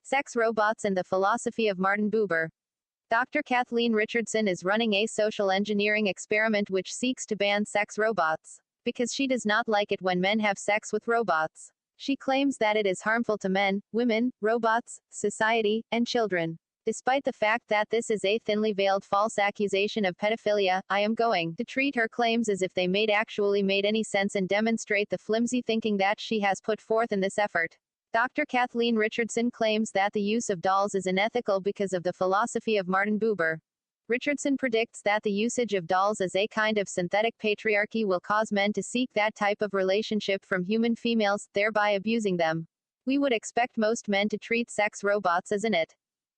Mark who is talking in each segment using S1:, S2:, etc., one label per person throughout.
S1: Sex Robots and the Philosophy of Martin Buber. Dr. Kathleen Richardson is running a social engineering experiment which seeks to ban sex robots, because she does not like it when men have sex with robots. She claims that it is harmful to men, women, robots, society, and children. Despite the fact that this is a thinly veiled false accusation of pedophilia, I am going to treat her claims as if they actually made any sense and demonstrate the flimsy thinking that she has put forth in this effort. Dr. Kathleen Richardson claims that the use of dolls is unethical because of the philosophy of Martin Buber. Richardson predicts that the usage of dolls as a kind of synthetic patriarchy will cause men to seek that type of relationship from human females, thereby abusing them. We would expect most men to treat sex robots as an it.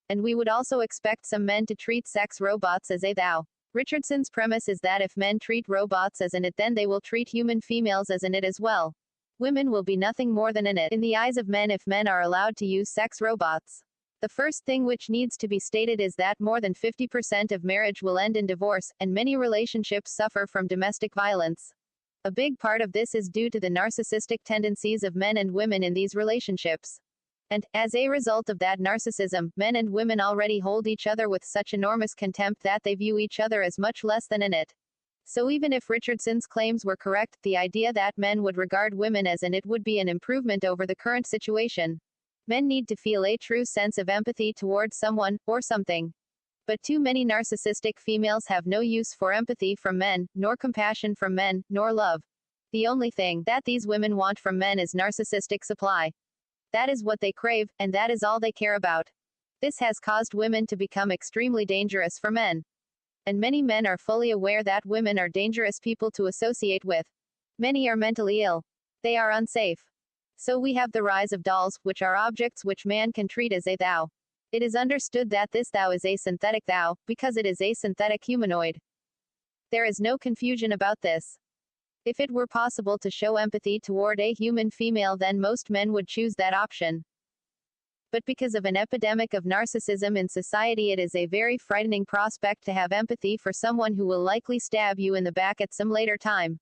S1: And we would also expect some men to treat sex robots as a thou. Richardson's premise is that if men treat robots as an it, then they will treat human females as an it as well. Women will be nothing more than an it in the eyes of men if men are allowed to use sex robots. The first thing which needs to be stated is that more than 50% of marriage will end in divorce, and many relationships suffer from domestic violence. A big part of this is due to the narcissistic tendencies of men and women in these relationships. And, as a result of that narcissism, men and women already hold each other with such enormous contempt that they view each other as much less than an it. So even if Richardson's claims were correct, the idea that men would regard women as an it would be an improvement over the current situation. Men need to feel a true sense of empathy towards someone, or something. But too many narcissistic females have no use for empathy from men, nor compassion from men, nor love. The only thing that these women want from men is narcissistic supply. That is what they crave, and that is all they care about. This has caused women to become extremely dangerous for men. And many men are fully aware that women are dangerous people to associate with. Many are mentally ill. They are unsafe. So we have the rise of dolls, which are objects which man can treat as a thou. It is understood that this thou is a synthetic thou, because it is a synthetic humanoid. There is no confusion about this. If it were possible to show empathy toward a human female, then most men would choose that option. But because of an epidemic of narcissism in society, it is a very frightening prospect to have empathy for someone who will likely stab you in the back at some later time.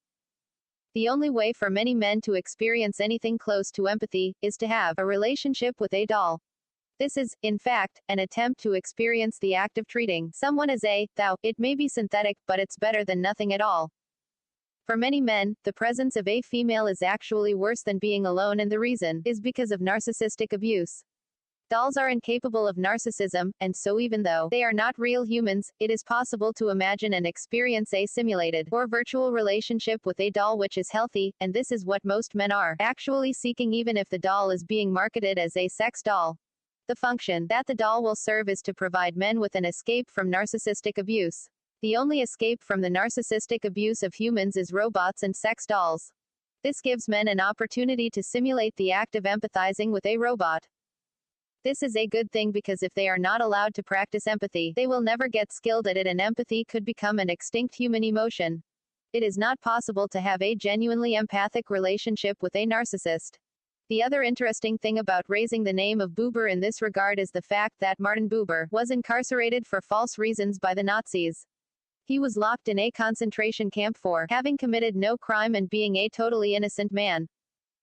S1: The only way for many men to experience anything close to empathy is to have a relationship with a doll. This is, in fact, an attempt to experience the act of treating someone as a thou. It may be synthetic, but it's better than nothing at all. For many men, the presence of a female is actually worse than being alone, and the reason is because of narcissistic abuse. Dolls are incapable of narcissism, and so even though they are not real humans, it is possible to imagine and experience a simulated or virtual relationship with a doll which is healthy, and this is what most men are actually seeking, even if the doll is being marketed as a sex doll. The function that the doll will serve is to provide men with an escape from narcissistic abuse. The only escape from the narcissistic abuse of humans is robots and sex dolls. This gives men an opportunity to simulate the act of empathizing with a robot. This is a good thing because if they are not allowed to practice empathy, they will never get skilled at it, and empathy could become an extinct human emotion. It is not possible to have a genuinely empathic relationship with a narcissist. The other interesting thing about raising the name of Buber in this regard is the fact that Martin Buber was incarcerated for false reasons by the Nazis. He was locked in a concentration camp for having committed no crime and being a totally innocent man.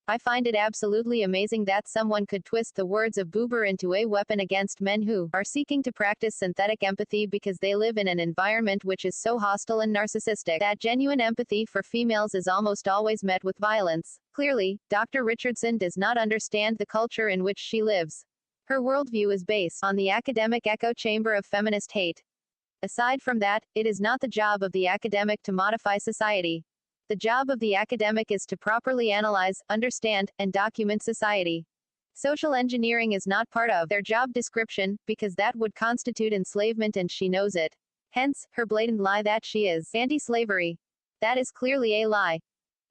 S1: I find it absolutely amazing that someone could twist the words of Buber into a weapon against men who are seeking to practice synthetic empathy because they live in an environment which is so hostile and narcissistic that genuine empathy for females is almost always met with violence. Clearly, Dr. Richardson does not understand the culture in which she lives. Her worldview is based on the academic echo chamber of feminist hate. Aside from that, it is not the job of the academic to modify society. The job of the academic is to properly analyze, understand, and document society. Social engineering is not part of their job description, because that would constitute enslavement, and she knows it. Hence, her blatant lie that she is anti-slavery. That is clearly a lie.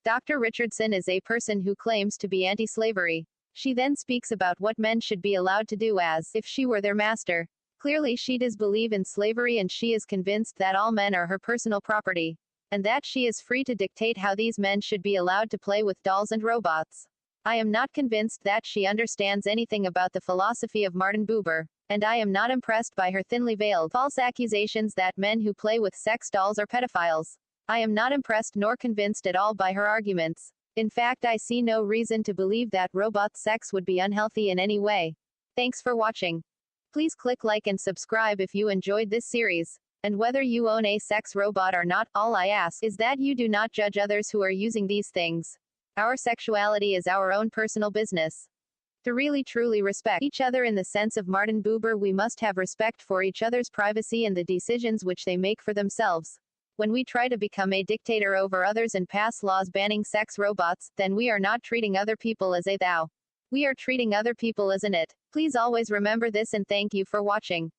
S1: Dr. Richardson is a person who claims to be anti-slavery. She then speaks about what men should be allowed to do as if she were their master. Clearly she does believe in slavery, and she is convinced that all men are her personal property, and that she is free to dictate how these men should be allowed to play with dolls and robots. I am not convinced that she understands anything about the philosophy of Martin Buber, and I am not impressed by her thinly veiled false accusations that men who play with sex dolls are pedophiles. I am not impressed nor convinced at all by her arguments. In fact, I see no reason to believe that robot sex would be unhealthy in any way. Thanks for watching. Please click like and subscribe if you enjoyed this series. And whether you own a sex robot or not, all I ask is that you do not judge others who are using these things. Our sexuality is our own personal business. To really truly respect each other in the sense of Martin Buber, we must have respect for each other's privacy and the decisions which they make for themselves. When we try to become a dictator over others and pass laws banning sex robots, then we are not treating other people as a thou. We are treating other people as an it. Please always remember this, and thank you for watching.